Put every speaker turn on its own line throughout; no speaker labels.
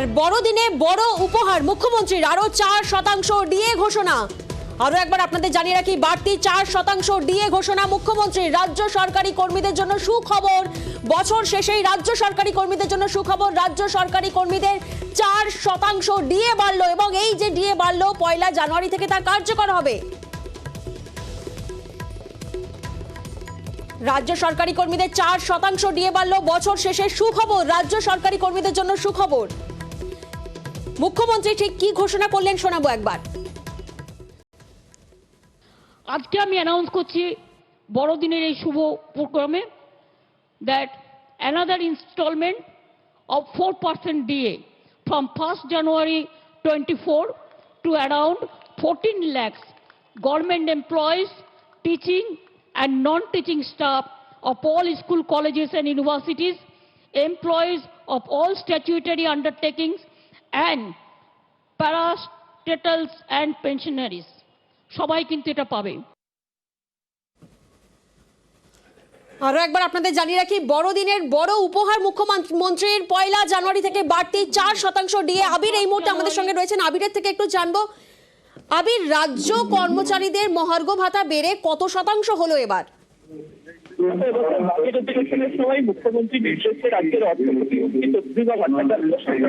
আর বড়দিনে বড় উপহার মুখ্যমন্ত্রীর আরো 4% ডিএ ঘোষণা। আরো একবার আপনাদের জানিয়ে রাখি, বাড়তি 4% ডিএ ঘোষণা মুখ্যমন্ত্রীর। রাজ্য সরকারি কর্মীদের জন্য সুখবর, বছর শেষেই রাজ্য সরকারি কর্মীদের জন্য সুখবর। রাজ্য সরকারি কর্মীদের 4% ডিএ বাড়লো এবং এই যে ডিএ বাড়লো 1 জানুয়ারি থেকে তা কার্যকর হবে। রাজ্য সরকারি কর্মীদের 4% ডিএ বাড়লো, বছর শেষে সুখবর। রাজ্য সরকারি কর্মীদের জন্য সুখবর। মুখ্যমন্ত্রী ঠিক কি ঘোষণা করলেন শোনাবো একবার।
আজকে আমি অ্যানাউন্স করছি বড়দিনের এই শুভ প্রোগ্রামে that another instalment of 4% DA from 1st January 24 to around 14 lakhs government employees, teaching and non-teaching staff of all school colleges and universities, employees of all statutory undertakings and parastatals and pensionaries. সবাই কিন্তু এটা পাবে।
আরো একবার আপনাদের জানিয়ে রাখি, বড়দিনের বড় উপহার মুখ্যমন্ত্রীর 1 জানুয়ারি থেকে বাড়তি 4% ডিএ। আবির এই মুহূর্তে আমাদের সঙ্গে রয়েছেন, আবিরের থেকে একটু জানবো। আবির, রাজ্য কর্মচারীদের মহার্ঘ ভাতা বেড়ে কত শতাংশ হলো এবার?
মুখ্যমন্ত্রী নির্দেশে রাজ্যের অর্থমন্ত্রী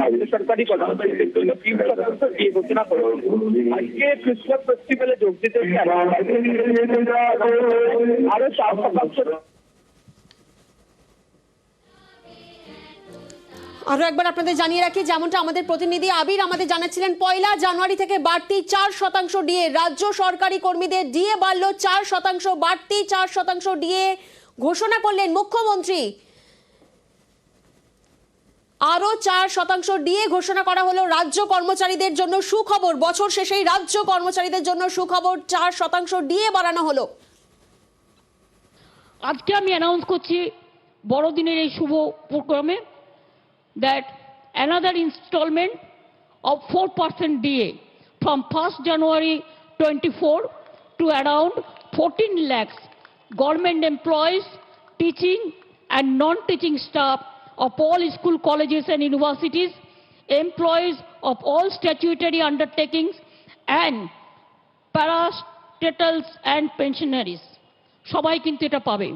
রাজ্য সরকারি কর্মচারীদের জন্য 3% ডিএ ঘোষণা করেছে। আজকে ক্রিসমাস ফেস্টিভ্যালে যোগ দিতে আরো 4%।
আরো একবার আপনাদের জানিয়ে রাখি, যেমনটা আমাদের প্রতিনিধি আবির আমাদের জানাচ্ছিলেন, 1 জানুয়ারি থেকে বাড়তি 4% ডিএ। রাজ্য সরকারি কর্মীদের ডিএ বাড়লো 4%, বাড়তি 4% ডিএ ঘোষণা করলেন মুখ্যমন্ত্রী। আরো 4% ডিএ ঘোষণা করা হলো রাজ্য কর্মচারীদের জন্য সুখবর। বছর শেষেই রাজ্য কর্মচারীদের জন্য সুখবর, 4% ডিএ বাড়ানো হলো।
আজকে আমি অ্যানাউন্স করছি বড়দিনের এই শুভ প্রোগ্রামে that another installment of 4% DA from 1st January 24 to around 14 lakhs government employees, teaching and non-teaching staff of all school colleges and universities, employees of all statutory undertakings and parastatals and pensionaries. সবাই কিন্তু এটা পাবে।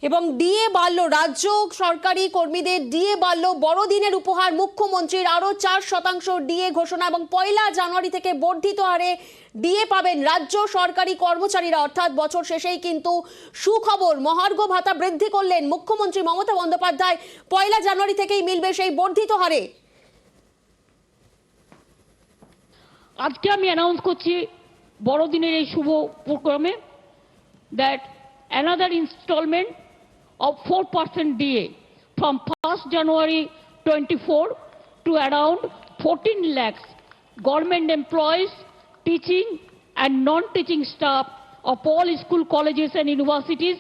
এবং DA বাড়লো, রাজ্য সরকারি কর্মীদের DA বাড়লো, বড়দিনের উপহার মুখ্যমন্ত্রীর আরো 4% ডিএ ঘোষণা এবং 1 জানুয়ারি থেকে বর্ধিত হারে ডিএ পাবেন রাজ্য সরকারি কর্মচারীরা। অর্থাৎ বছর শেষেই কিন্তু সুখবর, মহার্ঘ ভাতা বৃদ্ধি করলেন মুখ্যমন্ত্রী মমতা বন্দ্যোপাধ্যায়। 1 জানুয়ারি থেকেই মিলবে সেই বর্ধিত হারে।
আজকে আমি অ্যানাউন্স করছি বড়দিনের এই শুভ প্রোগ্রামে that another instalment of 4% DA from 1st January 24 to around 14 lakhs government employees, teaching and non-teaching staff of all school colleges and universities,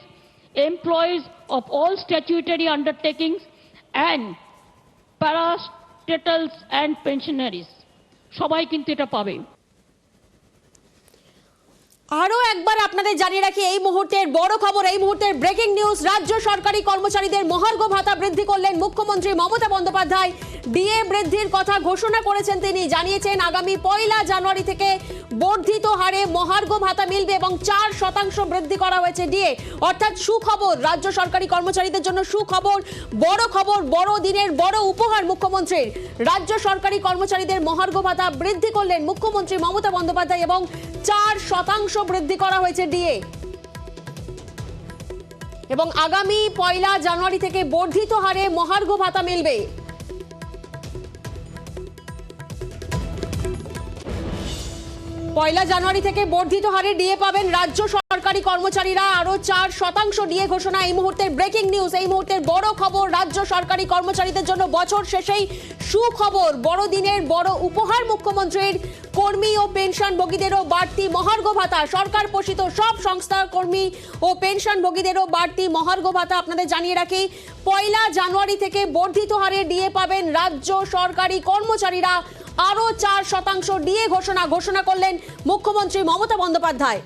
employees of all statutory undertakings and parastatals and pensionaries. সবাই কিন্তু এটা পাবে।
আরো একবার আপনাদের জানিয়ে রাখি, এই মুহূর্তের বড় খবর, এই মুহূর্তের ব্রেকিং নিউজ। রাজ্য সরকারি কর্মচারীদের মহার্ঘ ভাতা বৃদ্ধি করলেন মুখ্যমন্ত্রী মমতা বন্দ্যোপাধ্যায়। ডিএ বৃদ্ধির কথা ঘোষণা করেছেন তিনি, জানিয়েছেন আগামী 1 জানুয়ারি থেকে বর্ধিত হারে মহার্ঘ ভাতা মিলবে এবং 4% বৃদ্ধি করা হয়েছে ডিএ। অর্থাৎ সুখবর, রাজ্য সরকারি কর্মচারীদের জন্য সুখবর, বড় খবর, বড় দিনের বড় উপহার মুখ্যমন্ত্রীর। রাজ্য সরকারি কর্মচারীদের মহার্ঘ ভাতা বৃদ্ধি করলেন মুখ্যমন্ত্রী মমতা বন্দ্যোপাধ্যায় এবং 4% বৃদ্ধি করা হয়েছে ডিএ এবং আগামী 1 জানুয়ারি থেকে বর্ধিত হারে মহার্ঘ ভাতা মিলবে। 1 জানুয়ারি থেকে বর্ধিত হারে ডিএ পাবেন রাজ্য সরকারি কর্মচারীরা। আরো 4% ডিএ ঘোষণা, এই মুহূর্তের ব্রেকিং নিউজ, এই মুহূর্তের বড় খবর। রাজ্য সরকারি কর্মচারীদের জন্য বছর শেষেই সুখবর, বড়দিনের বড় উপহার মুখ্যমন্ত্রীর। কর্মী ও পেনশনভোগীদেরও বাড়তি মহার্ঘ ভাতা, সরকার পোষিত সব সংস্থার কর্মী ও পেনশনভোগীদেরও বাড়তি মহার্ঘ ভাতা। আপনাদের জানিয়ে রাখি, 1 জানুয়ারি থেকে বর্ধিত হারে ডিএ পাবেন রাজ্য সরকারি কর্মচারীরা। আরো 4% ডিএ ঘোষণা করলেন মুখ্যমন্ত্রী মমতা বন্দ্যোপাধ্যায়।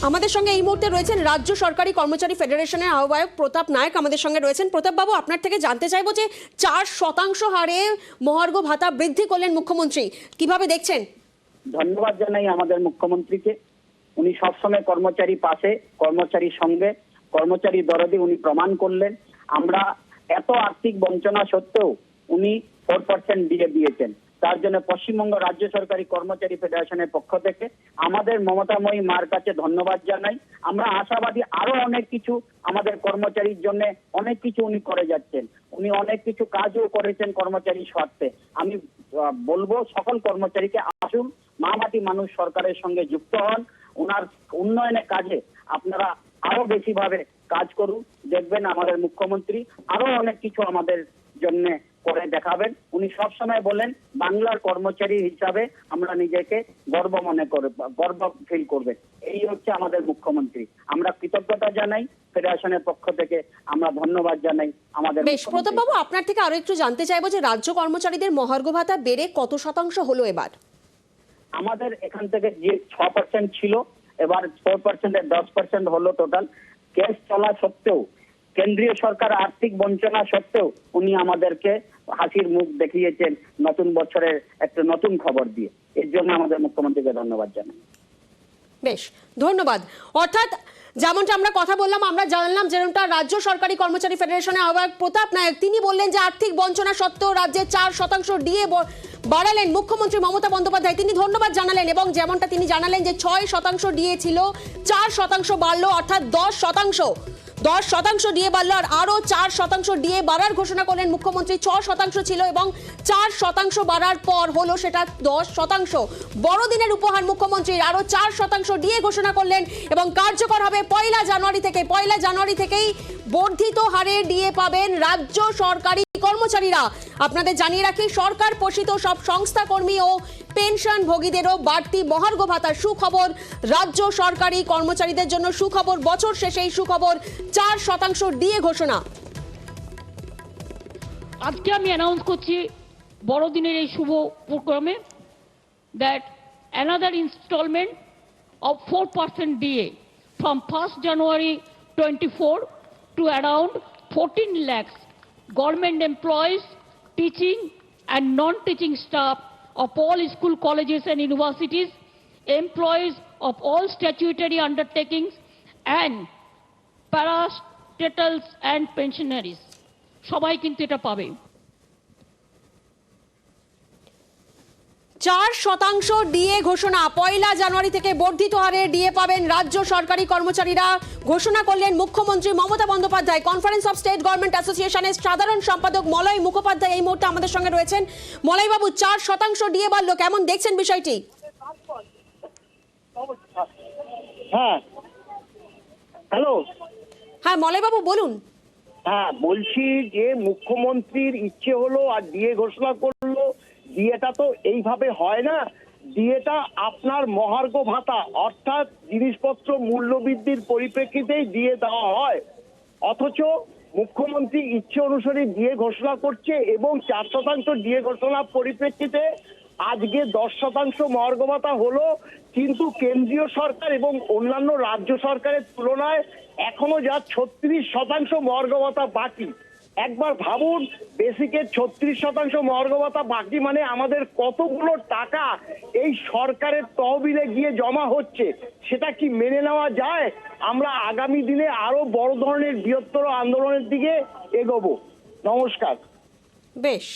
আমাদের সঙ্গে এই মুহূর্তে রয়েছেন রাজ্য সরকারি কর্মচারী ফেডারেশনের আহ্বায়ক প্রতাপ নায়ক আমাদের সঙ্গে রয়েছেন। প্রতাপ বাবু, আপনার থেকে জানতে চাইবো যে 4% হারে মহার্ঘ ভাতা বৃদ্ধি করলেন মুখ্যমন্ত্রী, কিভাবে দেখছেন?
ধন্যবাদ জানাই আমাদের মুখ্যমন্ত্রীকে। উনি সবসময় কর্মচারী পাশে, কর্মচারীর সঙ্গে, কর্মচারী দরদে উনি প্রমাণ করলেন। আমরা এত আর্থিক বঞ্চনা সত্ত্বেও উনি 4% দিয়ে দিয়েছেন। তার জন্য পশ্চিমবঙ্গ রাজ্য সরকারি কর্মচারী ফেডারেশনের পক্ষ থেকে আমাদের মমতাময়ী মার কাছে ধন্যবাদ জানাই। আমরা আশাবাদী আরো অনেক কিছু আমাদের কর্মচারীর জন্য অনেক কিছু উনি করে যাচ্ছেন। উনি অনেক কিছু কাজও করেছেন কর্মচারীর স্বার্থে। আমি বলবো সকল কর্মচারীকে আসুন, মা মাটি মানুষ সরকারের সঙ্গে যুক্ত হন, ওনার উন্নয়নের কাজে আপনারা আরো বেশি ভাবে কাজ করুন। দেখবেন আমাদের মুখ্যমন্ত্রী আরো অনেক কিছু আমাদের জন্য করে দেখাবেন। উনি সবসময় বলেন বাংলার কর্মচারী হিসাবে আমরা নিজেকে গর্ব মনে করব, গর্ব ফিল করবে। এই হচ্ছে আমাদের মুখ্যমন্ত্রী। আমরা কৃতজ্ঞতা জানাই ফেডারেশনের পক্ষ থেকে, আমরা ধন্যবাদ জানাই আমাদের।
বেশ, প্রতাপ বাবু, আপনার থেকে আরো একটু জানতে চাইবো যে রাজ্য কর্মচারীদের মহার্ঘ ভাতা বেড়ে কত শতাংশ হলো এবার?
আমাদের এখান থেকে যে 6% ছিল, এবার 4% 10% হলো টোটাল। কেস চলা সত্ত্বেও, কেন্দ্রীয় সরকার আর্থিক বঞ্চনা সত্ত্বেও উনি আমাদেরকে হাসির মুখ দেখিয়েছেন নতুন বছরের একটা নতুন খবর দিয়ে। এর জন্য আমাদের মুখ্যমন্ত্রীকে ধন্যবাদ জানাই।
বেশ, ধন্যবাদ। অর্থাৎ যেমনটা আমরা কথা বললাম, আমরা জানলাম যেমনটা রাজ্য সরকারি কর্মচারী ফেডারেশনের আহ্বায়ক প্রতাপ নায়ক, তিনি বললেন যে আর্থিক বঞ্চনা সত্ত্বেও রাজ্যে 4% ডিএ বাড়ালেন মুখ্যমন্ত্রী মমতা বন্দ্যোপাধ্যায়। তিনি ধন্যবাদ জানালেন এবং যেমনটা তিনি জানালেন যে 6% ডিএ ছিল, 4% বাড়লো, অর্থাৎ 10% ডিএ বাড়লো, আর আরো 4% ডিএ বাড়ার ঘোষণা করলেন মুখ্যমন্ত্রী। 6% ছিল এবং 4% বাড়ার পর হলো সেটা 10%। বড়দিনের উপহার মুখ্যমন্ত্রীর, আরো 4% ডিএ ঘোষণা করলেন এবং কার্যকর হবে 1 জানুয়ারি থেকে। 1 জানুয়ারি থেকেই বর্ধিত হারে ডিএ পাবেন রাজ্য সরকারি কর্মচারীরা। আপনাদের জানিয়ে রাখি, সরকার পোষিত সব সংস্থা কর্মী ও পেনশন ভোগীদেরও বাড়তি মহার্ঘ ভাতার সুখবর। রাজ্য সরকারি কর্মচারীদের জন্য সুখবর, বছর শেষে এই সুখবর, 4% ডিএ ঘোষণা।
আজকে আমি অ্যানাউন্স করছি বড়দিনের এই শুভ প্রোগ্রামে that another instalment of 4% DA from 1st January 24 to around 14 lakhs government employees, teaching and non-teaching staff of all school, colleges and universities, employees of all statutory undertakings and parastatals and pensionaries. সবাই কিন্তু এটা পাবে।
4% DA ঘোষণা, 1 জানুয়ারি থেকে বর্ধিত হারে DA পাবেন রাজ্য সরকারি কর্মচারীরা, ঘোষণা করলেন মুখ্যমন্ত্রী Mamata Bandyopadhyay. Conference of state government অ্যাসোসিয়েশনের সাধারণ সম্পাদক মলয় মুখোপাধ্যায় এই মুহূর্তে আমাদের সঙ্গে রয়েছেন। মলয় বাবু, 4% ডিএ বাড়লো, কেমন দেখছেন বিষয়টি?
হ্যাঁ, হ্যালো।
হ্যাঁ মলয় বাবু, বলুন।
হ্যাঁ, বলছি যে মুখ্যমন্ত্রীর ইচ্ছে হলো আর ডিএ ঘোষণা করলো। ডিএটা তো এইভাবে হয় না। ডিএটা আপনার মহার্ঘ ভাতা, অর্থাৎ জিনিসপত্র মূল্যবৃদ্ধির পরিপ্রেক্ষিতেই দিয়ে দেওয়া হয়। অথচ মুখ্যমন্ত্রী ইচ্ছে অনুসারে ডিএ ঘোষণা করছে এবং 4% ডিএ ঘোষণার পরিপ্রেক্ষিতে আজকে 10% মহার্ঘ ভাতা হলো। কিন্তু কেন্দ্রীয় সরকার এবং অন্যান্য রাজ্য সরকারের তুলনায় এখনো যা 36% মহার্ঘ ভাতা বাকি। একবার ভাবুন, বেসিকের 36% মহার্ঘ ভাতা বাকি মানে আমাদের কতগুলো টাকা এই সরকারের তহবিলে গিয়ে জমা হচ্ছে, সেটা কি মেনে নেওয়া যায়? আমরা আগামী দিনে আরো বড় ধরনের বৃহত্তর আন্দোলনের দিকে এগোবো। নমস্কার।
বেশ।